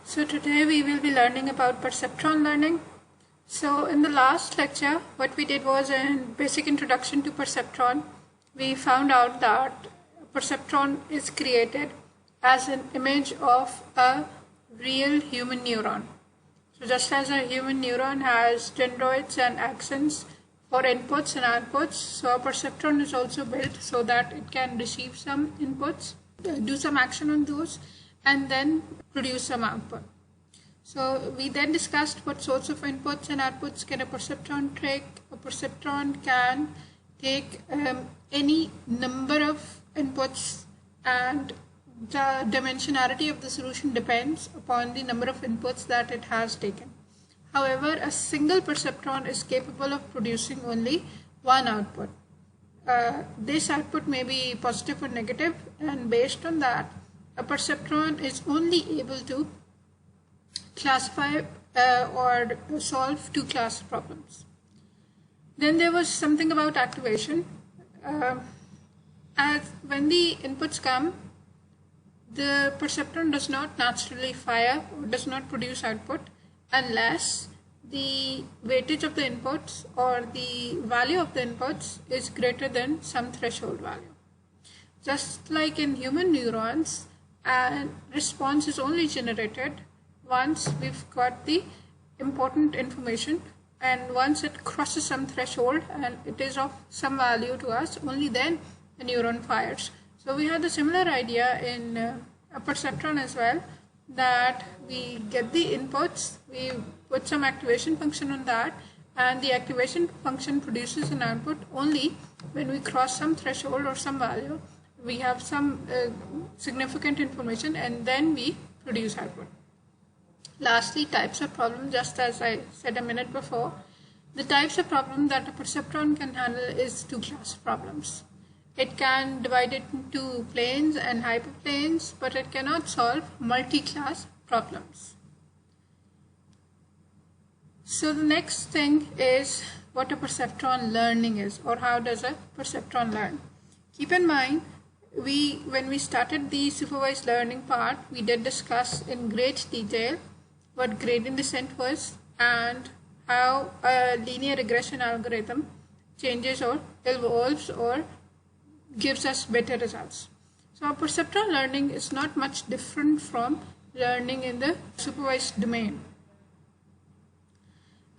So today we will be learning about perceptron learning. So in the last lecture, what we did was a basic introduction to perceptron. We found out that perceptron is created as an image of a real human neuron. So just as a human neuron has dendroids and axons for inputs and outputs, so a perceptron is also built so that it can receive some inputs, do some action on those, and then produce some output. So we then discussed what sorts of inputs and outputs can a perceptron take. A perceptron can take any number of inputs, and the dimensionality of the solution depends upon the number of inputs that it has taken. However, a single perceptron is capable of producing only one output. This output may be positive or negative, and based on that, a perceptron is only able to classify or solve two class problems. Then there was something about activation. As when the inputs come, the perceptron does not naturally fire or does not produce output unless the weightage of the inputs or the value of the inputs is greater than some threshold value. Just like in human neurons, a response is only generated once we've got the important information, and once it crosses some threshold and it is of some value to us, only then the neuron fires. So we had a similar idea in a perceptron as well, that we get the inputs, we put some activation function on that, and the activation function produces an output only when we cross some threshold or some value. We have some significant information, and then we produce output. Lastly, types of problems, just as I said a minute before. The types of problem that a perceptron can handle is two class problems. It can divide it into planes and hyperplanes, but it cannot solve multi-class problems. So the next thing is what a perceptron learning is, or how does a perceptron learn. Keep in mind, when we started the supervised learning part, we did discuss in great detail what gradient descent was and how a linear regression algorithm changes or evolves or gives us better results. So our perceptron learning is not much different from learning in the supervised domain.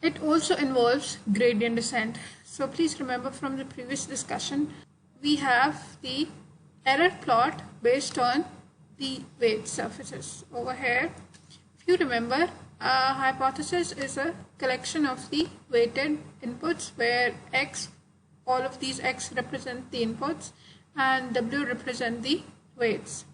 It also involves gradient descent. So please remember from the previous discussion, we have the error plot based on the weight surfaces. Over here, if you remember, a hypothesis is a collection of the weighted inputs where x, all of these x represent the inputs and w represent the weights.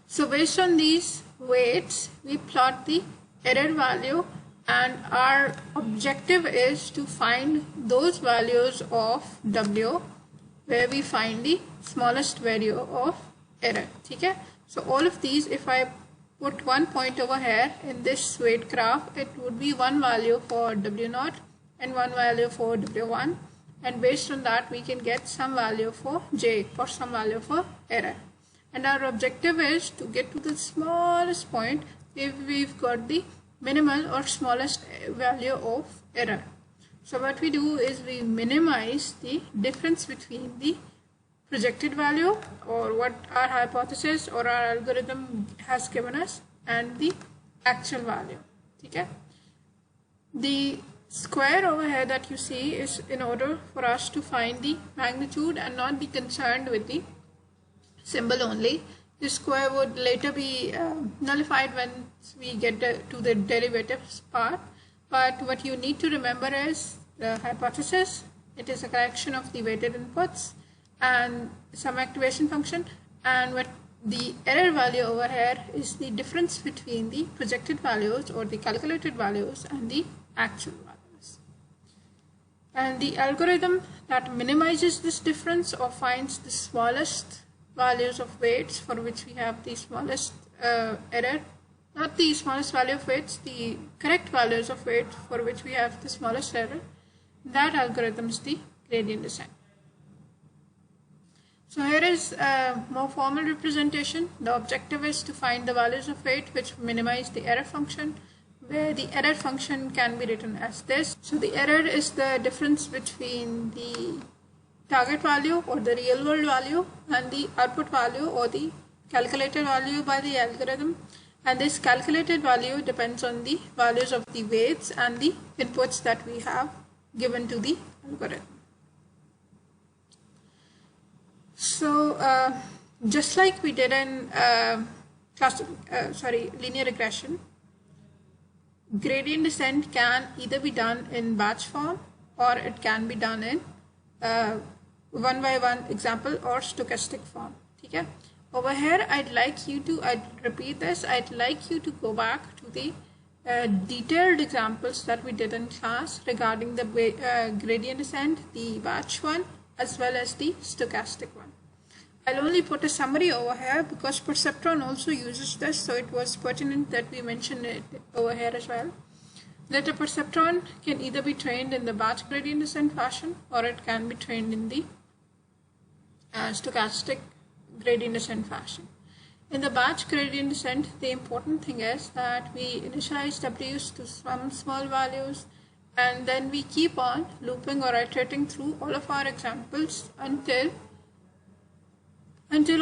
So based on these weights, we plot the error value, and our objective is to find those values of w where we find the smallest value of error. Okay? So all of these, if I put one point over here in this weight graph, it would be one value for w0 and one value for w1, and based on that we can get some value for j, or some value for error. And our objective is to get to the smallest point if we've got the minimal or smallest value of error. So what we do is we minimize the difference between the projected value, or what our hypothesis or our algorithm has given us, and the actual value. Okay? The square over here that you see is in order for us to find the magnitude and not be concerned with the symbol only. The square would later be nullified when we get to the derivatives part. But what you need to remember is the hypothesis. It is a collection of the weighted inputs and some activation function, and what the error value over here is the difference between the projected values or the calculated values and the actual values. And the algorithm that minimizes this difference or finds the smallest values of weights for which we have the smallest error, not the smallest value of weights, the correct values of weight for which we have the smallest error, that algorithm is the gradient descent. So here is a more formal representation. The objective is to find the values of weight which minimize the error function, where the error function can be written as this. So the error is the difference between the target value or the real world value and the output value or the calculated value by the algorithm. And this calculated value depends on the values of the weights and the inputs that we have given to the algorithm. So just like we did in linear regression, gradient descent can either be done in batch form or it can be done in one by one example or stochastic form. Okay? Over here, I'd repeat this, I'd like you to go back to the detailed examples that we did in class regarding the gradient descent, the batch one, as well as the stochastic one. I'll only put a summary over here because Perceptron also uses this, so it was pertinent that we mention it over here as well. That a perceptron can either be trained in the batch gradient descent fashion or it can be trained in the stochastic gradient descent fashion. In the batch gradient descent, the important thing is that we initialize W's to some small values and then we keep on looping or iterating through all of our examples until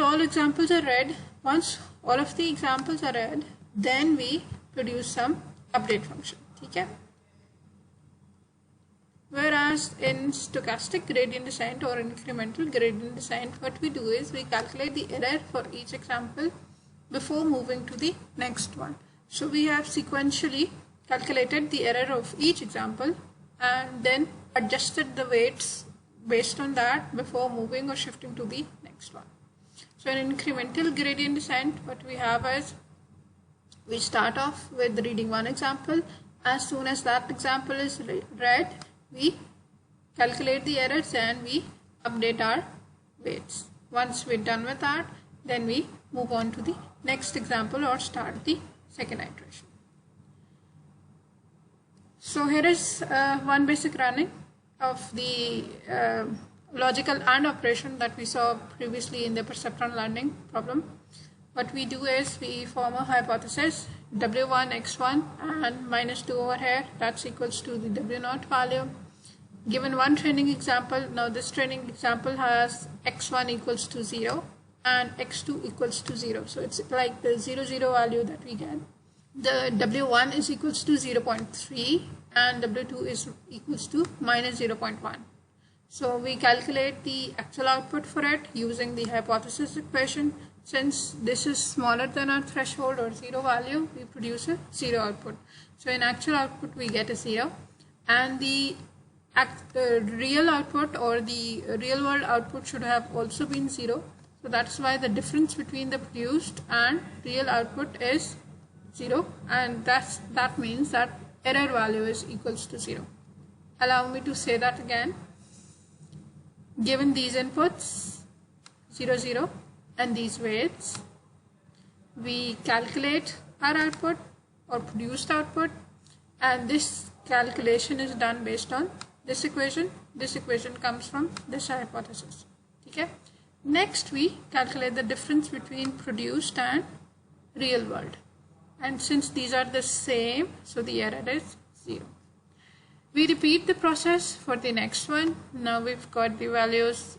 all examples are read. Once all of the examples are read, then we produce some update function. Okay? Whereas in stochastic gradient descent or incremental gradient descent, what we do is we calculate the error for each example before moving to the next one. So we have sequentially calculated the error of each example and then adjusted the weights based on that before moving or shifting to the next one. So in incremental gradient descent, what we have is we start off with reading one example. As soon as that example is read, we calculate the errors and we update our weights. Once we're done with that, then we move on to the next example or start the second iteration. So here is one basic running of the logical AND operation that we saw previously in the perceptron learning problem. What we do is we form a hypothesis W1 x1 and minus 2 over here, that's equals to the W0 value. Given one training example, now this training example has x1 equals to 0 and x2 equals to 0. So it's like the 0, 0 value that we get. The W1 is equals to 0.3 and W2 is equals to minus 0.1. So we calculate the actual output for it using the hypothesis equation. Since this is smaller than our threshold or 0 value, we produce a 0 output. So in actual output, we get a 0. And the real output or the real world output should have also been 0. So that's why the difference between the produced and real output is 0. And that means that error value is equals to 0. Allow me to say that again. Given these inputs, 0, 0, and these weights, we calculate our output or produced output, and this calculation is done based on this equation. This equation comes from this hypothesis. Okay. Next, we calculate the difference between produced and real world, and since these are the same, so the error is 0. We repeat the process for the next one. Now we've got the values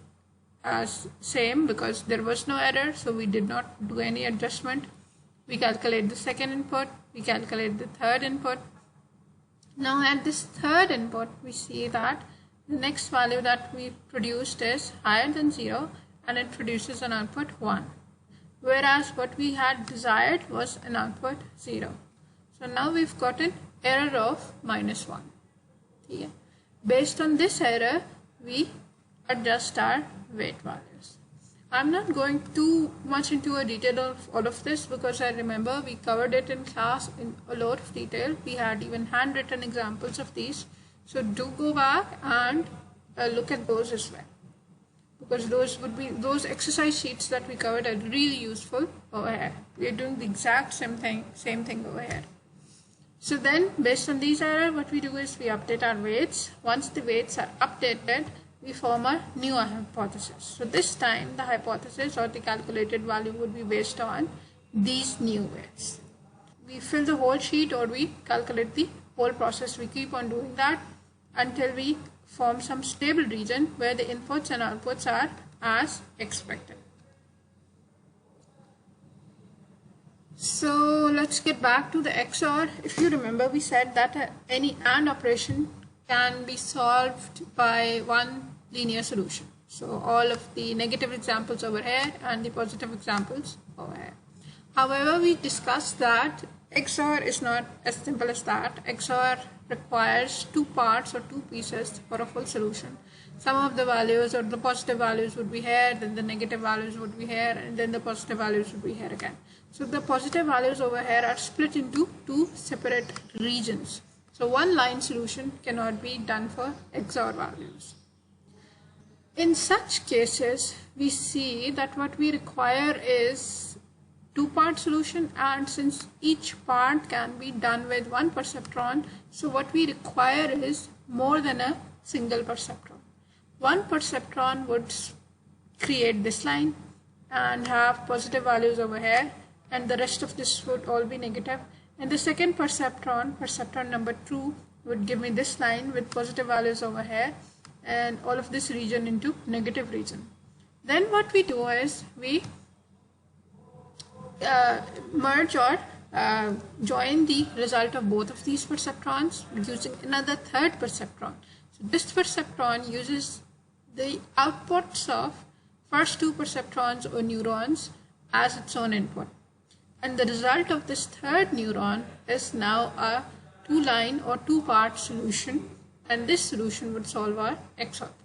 as same because there was no error, so we did not do any adjustment. We calculate the second input, we calculate the third input. Now at this third input, we see that the next value that we produced is higher than 0 and it produces an output 1. Whereas what we had desired was an output 0. So now we've got an error of minus 1. Yeah. Based on this error, we adjust our weight values. I'm not going too much into a detail of all of this because I remember we covered it in class in a lot of detail. We had even handwritten examples of these. So do go back and look at those as well, because those exercise sheets that we covered are really useful over here. We are doing the exact same thing over here. So then based on these errors, what we do is we update our weights. Once the weights are updated, we form a new hypothesis. So this time the hypothesis or the calculated value would be based on these new weights. We fill the whole sheet or we calculate the whole process. We keep on doing that until we form some stable region where the inputs and outputs are as expected. So let's get back to the XOR. If you remember, we said that any AND operation can be solved by one linear solution. So all of the negative examples over here and the positive examples over here. However, we discussed that XOR is not as simple as that. XOR requires two parts or two pieces for a full solution. Some of the values or the positive values would be here, then the negative values would be here, and then the positive values would be here again. So the positive values over here are split into two separate regions. So one line solution cannot be done for XOR values. In such cases, we see that what we require is two-part solution, and since each part can be done with one perceptron, so what we require is more than a single perceptron. One perceptron would create this line and have positive values over here, and the rest of this would all be negative. And the second perceptron, perceptron number 2, would give me this line with positive values over here and all of this region into negative region. Then what we do is we merge or join the result of both of these perceptrons using another third perceptron. So this perceptron uses the outputs of first two perceptrons or neurons as its own input. And the result of this third neuron is now a two-line or two-part solution, and this solution would solve our XOR problem.